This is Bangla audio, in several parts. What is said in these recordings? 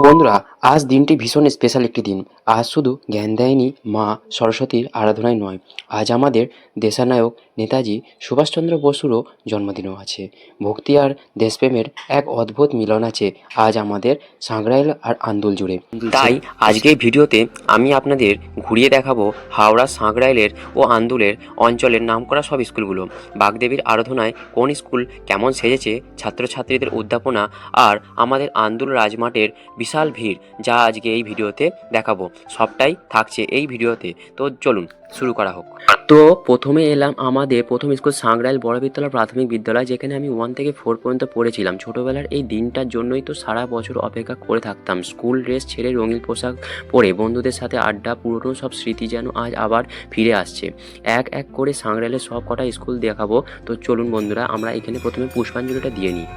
বন্ধুরা, আজ দিনটি ভীষণ স্পেশাল একটি দিন। আজ শুধু জ্ঞানদায়িনী মা সরস্বতীর আরাধনায় নয়, আজ আমাদের দেশানায়ক নেতাজি সুভাষচন্দ্র বসুরও জন্মদিনও আছে। ভক্তি আর দেশপ্রেমের এক অদ্ভুত মিলন আছে আজ আমাদের সাঁকরাইল আর আন্দুল জুড়ে। তাই আজকে এই ভিডিওতে আমি আপনাদের ঘুরিয়ে দেখাবো হাওড়া সাঁকরাইলের ও আন্দুলের অঞ্চলের নামকরা সব স্কুলগুলো। বাগদেবীর আরাধনায় কোন স্কুল কেমন সেজেছে, ছাত্রছাত্রীদের উদ্যাপনা আর আমাদের আন্দুল রাজমাঠের বিশাল ভিড়, যা আজকে এই ভিডিওতে দেখাবো। সবটাই থাকছে এই ভিডিওতে। তো চলুন শুরু করা হোক। তো প্রথমে এলাম আমাদের প্রথম স্কুল সাঁকরাইল বড় বিদ্যালয় প্রাথমিক বিদ্যালয়, যেখানে আমি 1 থেকে 4 পর্যন্ত পড়েছিলাম। ছোটোবেলার এই দিনটার জন্যই তো সারা বছর অপেক্ষা করে থাকতাম। স্কুল ড্রেস ছেড়ে রঙিন পোশাক পরে বন্ধুদের সাথে আড্ডা, পুরনো সব স্মৃতি যেন আজ আবার ফিরে আসছে। এক এক করে সাঁকরাইলের সব কটা স্কুল দেখাবো। তো চলুন বন্ধুরা, আমরা এখানে প্রথমে পুষ্পাঞ্জলিটা দিয়ে নিই।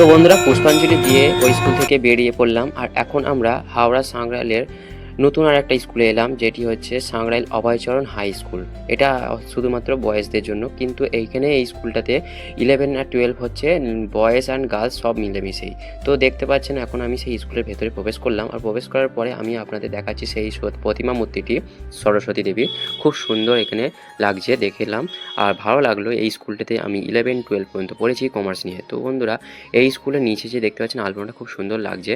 তো বন্ধুরা, পুষ্পাঞ্জলি দিয়ে ওই স্কুল থেকে বেরিয়ে পড়লাম। আর এখন আমরা হাওড়া সাঁকরাইলের নতুন আর একটা স্কুলে এলাম, যেটি হচ্ছে সাঁকরাইল অভয়চরণ হাই স্কুল। এটা শুধুমাত্র বয়েজদের জন্য, কিন্তু এইখানে এই স্কুলটাতে 11 আর 12 হচ্ছে বয়েজ অ্যান্ড গার্লস সব মিলেমিশেই। তো দেখতে পাচ্ছেন এখন আমি সেই স্কুলের ভেতরে প্রবেশ করলাম। আর প্রবেশ করার পরে আমি আপনাদের দেখাচ্ছি সেই প্রতিমা মূর্তিটি, সরস্বতী দেবী। খুব সুন্দর এখানে লাগছে, দেখলাম আর ভালো লাগলো। এই স্কুলটাতে আমি 11-12 পর্যন্ত পড়েছি কমার্স নিয়ে। তো বন্ধুরা, এই স্কুলের নিচে যে দেখতে পাচ্ছেন আলপনাটা খুব সুন্দর লাগছে।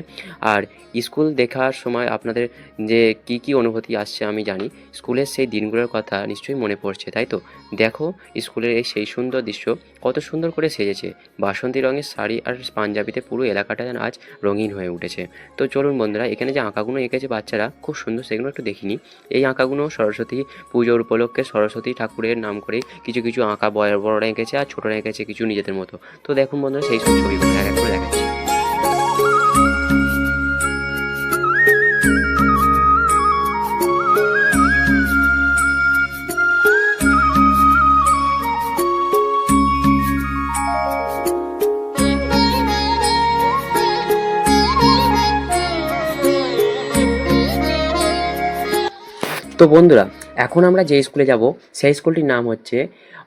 আর স্কুল দেখার সময় আপনাদের যে কি অনুভূতি আসছে আমি জানি। স্কুলের সেই দিনগুলোর কথা নিশ্চয়ই মনে পড়ছে, তাই তো? দেখো স্কুলের এই সেই সুন্দর দৃশ্য, কত সুন্দর করে সেজেছে। বাসন্তী রঙের শাড়ি আর পাঞ্জাবিতে পুরো এলাকাটা যেন আজ রঙিন হয়ে উঠেছে। তো চলুন বন্ধুরা, এখানে যে আঁকাগুলো এঁকেছে বাচ্চারা খুব সুন্দর, সেগুলো একটু দেখিনি। এই আঁকাগুলো সরস্বতী পুজোর উপলক্ষে সরস্বতী ঠাকুরের নাম করে কিছু কিছু আঁকা বড়রা এঁকেছে আর ছোটরা এঁকেছে কিছু নিজেদের মতো। তো দেখুন বন্ধুরা, সেই সব ছবিগুলো এক এক করে দেখাচ্ছি। তো বন্ধুরা, এখন আমরা যে স্কুলে যাব সেই স্কুলটির নাম হচ্ছে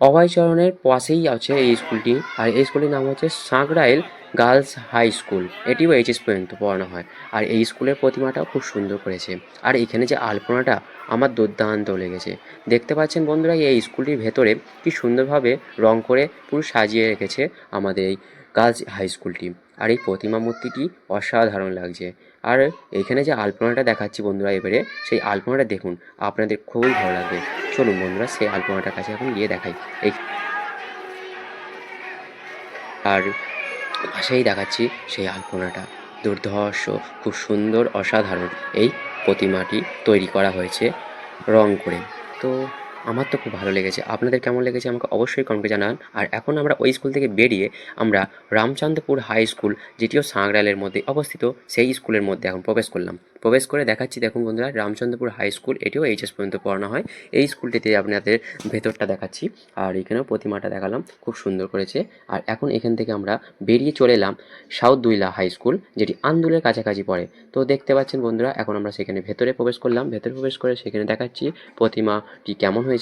অভয়চরণের পাশেই আছে এই স্কুলটি। আর এই স্কুলটির নাম হচ্ছে সাঁকরাইল গার্লস হাই স্কুল। এটিও এইচএস পর্যন্ত পড়ানো হয়। আর এই স্কুলের প্রতিমাটাও খুব সুন্দর করেছে। আর এখানে যে আলপনাটা আমার দুর্দান্ত লেগেছে। দেখতে পাচ্ছেন বন্ধুরা, এই স্কুলটির ভেতরে কি সুন্দরভাবে রং করে পুরো সাজিয়ে রেখেছে আমাদের এই গার্লস হাই স্কুলটি। আর এই প্রতিমা মূর্তিটি অসাধারণ লাগছে। আর এইখানে যে আলপনাটা দেখাচ্ছি বন্ধুরা, এবারে সেই আলপনাটা দেখুন, আপনাদের খুবই ভালো লাগবে। চলুন বন্ধুরা, সেই আলপনাটার কাছে এখন গিয়ে দেখাই। এই আর পাশেই দেখাচ্ছি সেই আলপনাটা, দুর্ধর্ষ, খুব সুন্দর, অসাধারণ এই প্রতিমাটি তৈরি করা হয়েছে রং করে। তো আমার তো খুব ভালো লেগেছে। আপনাদের কেমন লেগেছে আমাকে অবশ্যই কমেন্টে জানান। আর এখন আমরা ওই স্কুল থেকে বেরিয়ে আমরা রামচন্দ্রপুর হাই স্কুল, যেটিও সাঁকরাইলের মধ্যে অবস্থিত, সেই স্কুলের মধ্যে এখন প্রবেশ করলাম। প্রবেশ করে দেখাচ্ছি, দেখুন বন্ধুরা, রামচন্দ্রপুর হাই স্কুল, এটিও এইচএস পর্যন্ত পড়ানো হয়। এই স্কুলটিতে আপনাদের ভেতরটা দেখাচ্ছি। আর এখানেও প্রতিমাটা দেখালাম, খুব সুন্দর করেছে। আর এখন এখান থেকে আমরা বেরিয়ে চলে এলাম সাউথ দুইলা হাই স্কুল, যেটি আন্দুলের কাছাকাছি পড়ে। তো দেখতে পাচ্ছেন বন্ধুরা, এখন আমরা সেখানে ভেতরে প্রবেশ করলাম। ভেতরে প্রবেশ করে সেখানে দেখাচ্ছি প্রতিমাটি কেমন হয়েছে।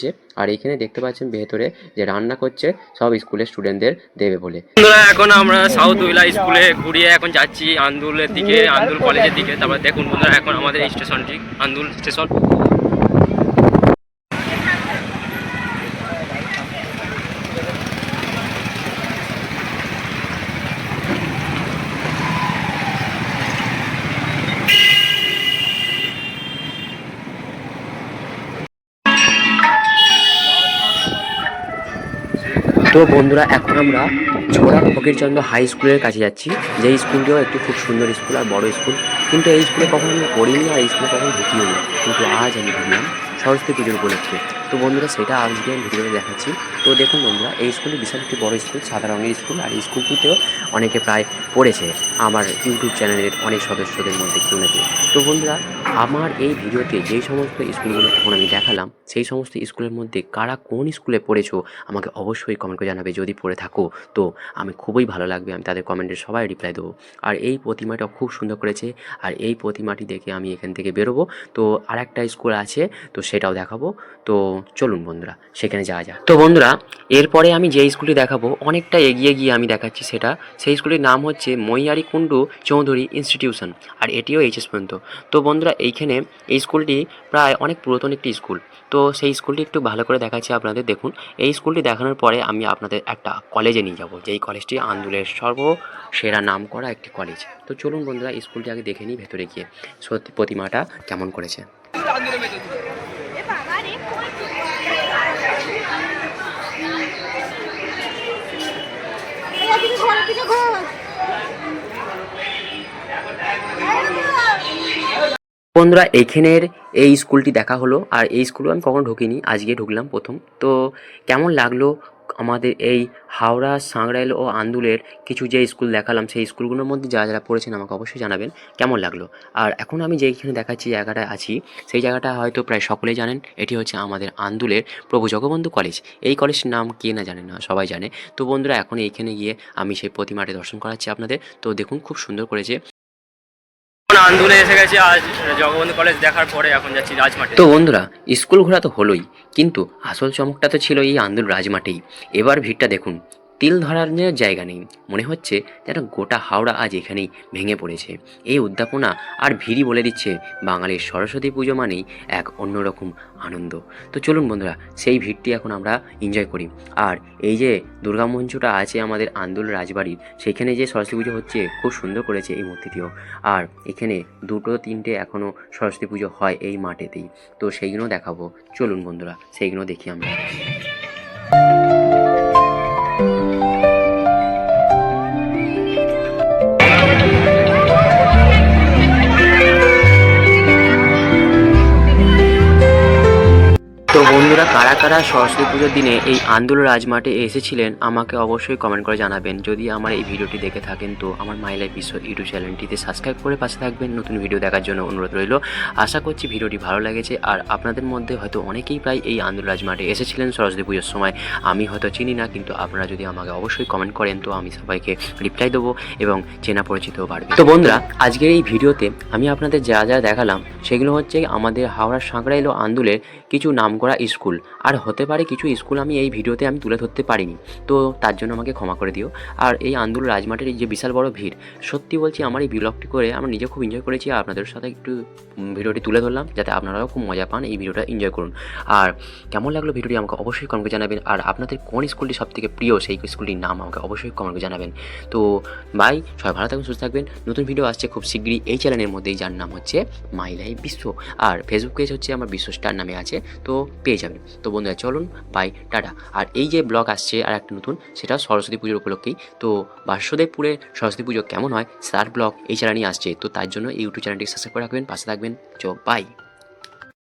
আর এখানে দেখতে পাচ্ছেন ভেতরে যে রান্না করছে সব স্কুলের স্টুডেন্টদের দেবে বলে। বন্ধুরা, এখন আমরা সাউথ উইলা স্কুলে ঘুরিয়ে এখন যাচ্ছি আন্দুলের দিকে, আন্দুল কলেজের দিকে। তারপর দেখুন বন্ধুরা, এখন আমাদের স্টেশনটি আন্দুল স্টেশন। তো বন্ধুরা, এখন আমরা ছোড়া ফকিরচন্দ্র হাই স্কুলের কাছে যাচ্ছি, যেই স্কুলটিও একটি খুব সুন্দর স্কুল আর বড় স্কুল। কিন্তু এই স্কুলে কখনো আমি পড়িনি আর এই স্কুলে কখনো ঢুকিও নি, কিন্তু আজ আমি ঢুকলাম সরস্বতী পুজোর উপলক্ষে। তো বন্ধুরা, সেটা আজকে আমি ভিডিওতে দেখাচ্ছি। তো দেখুন বন্ধুরা, এই স্কুলটি বিশাল একটি বড় স্কুল, সাদা রঙের স্কুল। আর এই স্কুলটিতেও অনেকে প্রায় পড়েছে, আমার ইউটিউব চ্যানেলের অনেক সদস্যদের মধ্যে কেউ না কেউ। তো বন্ধুরা, আমার এই ভিডিওতে যেই সমস্ত স্কুলগুলো এখন আমি দেখালাম, সেই সমস্ত স্কুলের মধ্যে কারা কোন স্কুলে পড়েছো আমাকে অবশ্যই কমেন্ট করে জানাবে। যদি পড়ে থাকো তো আমি খুবই ভালো লাগবে, আমি তাদের কমেন্টের সবাই রিপ্লাই দেবো। আর এই প্রতিমাটা খুব সুন্দর করেছে। আর এই প্রতিমাটি দেখে আমি এখান থেকে বেরোবো। তো আর একটা স্কুল আছে, তো সেটাও দেখাবো। তো চলুন বন্ধুরা সেখানে যাওয়া যাক। তো বন্ধুরা এরপরে আমি যে স্কুলটি দেখাবো অনেকটা এগিয়ে গিয়ে আমি দেখাচ্ছি সেটা, সেই স্কুলটির নাম হচ্ছে মৈয়ারি কুণ্ডু চৌধুরী ইনস্টিটিউশন, আর এটিও এইচএস পর্যন্ত। তো বন্ধুরা এইখানে এই স্কুলটি প্রায় অনেক পুরাতন একটি স্কুল। তো সেই স্কুলটি একটু ভালো করে দেখাচ্ছি আপনাদের। দেখুন এই স্কুলটি দেখানোর পরে আমি আপনাদের একটা কলেজে নিয়ে যাব, যেই কলেজটি আন্দুলের সর্বসেরা নাম করা একটি কলেজ। তো চলুন বন্ধুরা স্কুলটি আগে দেখে নিই ভেতরে গিয়ে সত্যি প্রতিমাটা কেমন করেছে। বন্ধুরা এইখানের এই স্কুলটি দেখা হলো, আর এই স্কুলে আমি কখনো ঢুকিনি, আজকে ঢুকলাম প্রথম। তো কেমন লাগলো আমাদের এই হাওড়া, সাংরাইল ও আন্দুলের কিছু যে স্কুল দেখালাম, সেই স্কুলগুলোর মধ্যে যারা যারা পড়েছেন আমাকে অবশ্যই জানাবেন কেমন লাগলো। আর এখন আমি যেইখানে দেখাচ্ছি জায়গাটায় আছি, সেই জায়গাটা হয়তো প্রায় সকলেই জানেন, এটি হচ্ছে আমাদের আন্দুলের প্রভু জগবন্ধু কলেজ। এই কলেজটির নাম কে না জানে না, সবাই জানে। তো বন্ধুরা এখন এইখানে গিয়ে আমি সেই প্রতিমাটি দর্শন করাচ্ছি আপনাদের। তো দেখুন খুব সুন্দর করেছে। আন্দুলে এসে গেছি আজ জগবন্ধু কলেজ দেখার পরে, এখন যাচ্ছি রাজমাঠে। তো বন্ধুরা স্কুল ঘোরা তো হলোই, কিন্তু আসল চমকটা তো ছিল এই আন্দুল রাজমাঠেই। এবার ভিড়টা দেখুন, তিল ধরার জায়গা নেই, মনে হচ্ছে যেন গোটা হাওড়া আজ এখানেই ভেঙে পড়েছে। এই উদ্যাপনা আর ভিড়ই বলে দিচ্ছে বাঙালির সরস্বতী পুজো মানেই এক অন্যরকম আনন্দ। তো চলুন বন্ধুরা সেই ভিড়টি এখন আমরা এনজয় করি। আর এই যে দুর্গা মঞ্চটা আছে আমাদের আন্দুল রাজবাড়ির, সেখানে যে সরস্বতী পুজো হচ্ছে খুব সুন্দর করেছে এই মূর্তিটিও। আর এখানে দুটো তিনটে এখনও সরস্বতী পুজো হয় এই মাঠেতেই, তো সেইগুলো দেখাবো। চলুন বন্ধুরা সেইগুলো দেখি আমরা। তো বন্ধুরা কারা কারা সরস্বতী পুজোর দিনে এই আন্দুল রাজমাঠে এসেছিলেন আমাকে অবশ্যই কমেন্ট করে জানাবেন। যদি আমার এই ভিডিওটি দেখে থাকেন তো আমার মাই লাইফ বিশ্ব ইউটিউব চ্যানেলটিতে সাবস্ক্রাইব করে পাশে থাকবেন। নতুন ভিডিও দেখার জন্য অনুরোধ রইল। আশা করছি ভিডিওটি ভালো লেগেছে। আর আপনাদের মধ্যে হয়তো অনেকেই প্রায় এই আন্দুল রাজমাঠে এসেছিলেন সরস্বতী পুজোর সময়, আমি হয়তো চিনি না, কিন্তু আপনারা যদি আমাকে অবশ্যই কমেন্ট করেন তো আমি সবাইকে রিপ্লাই দেবো এবং চেনা পরিচিতও বাড়বে। তো বন্ধুরা আজকের এই ভিডিওতে আমি আপনাদের যা যা দেখালাম সেগুলো হচ্ছে আমাদের হাওড়া, সাঁকরাইল ও আন্দুলের কিছু নামকরা স্কুল। আর হতে পারে কিছু স্কুল আমি এই ভিডিওতে আমি তুলে ধরতে পারিনি, তো তার জন্য আমাকে ক্ষমা করে দিও। আর এই আন্দুল রাজমাঠের এই যে বিশাল বড় ভিড়, সত্যি বলছি আমার এই ব্লগটি করে আমরা নিজে খুব এনজয় করেছি। আর আপনাদের সাথে একটু ভিডিওটি তুলে ধরলাম যাতে আপনারাও খুব মজা পান, এই ভিডিওটা এনজয় করুন। আর কেমন লাগলো ভিডিওটি আমাকে অবশ্যই কমেন্টে জানাবেন। আর আপনাদের কোন স্কুলটি সবথেকে প্রিয় সেই স্কুলটির নাম আমাকে অবশ্যই কমেন্টে জানাবেন। তো বাই, সবাই ভালো থাকবেন, সুস্থ থাকবেন। নতুন ভিডিও আসছে খুব শীঘ্রই এই চ্যানেলের মধ্যেই, যার নাম হচ্ছে মাই লাইফ বিশ্ব। আর ফেসবুক পেজ হচ্ছে আমার বিশ্ব স্টার নামে আছে, তো পেয়ে যাবেন। তো বন্ধুরা চলুন বাই, টাটা। আর এই যে ব্লগ আসছে আর একটা নতুন, সেটা সরস্বতী পুজোর উপলক্ষেই। তো বাসুদেবপুরে সরস্বতী পুজো কেমন হয় তার ব্লগ এই চ্যানেলেই আসছে, তো তার জন্য এই ইউটিউব চ্যানেলটি সাবস্ক্রাইব করে রাখবেন, পাশে থাকবেন। বাই।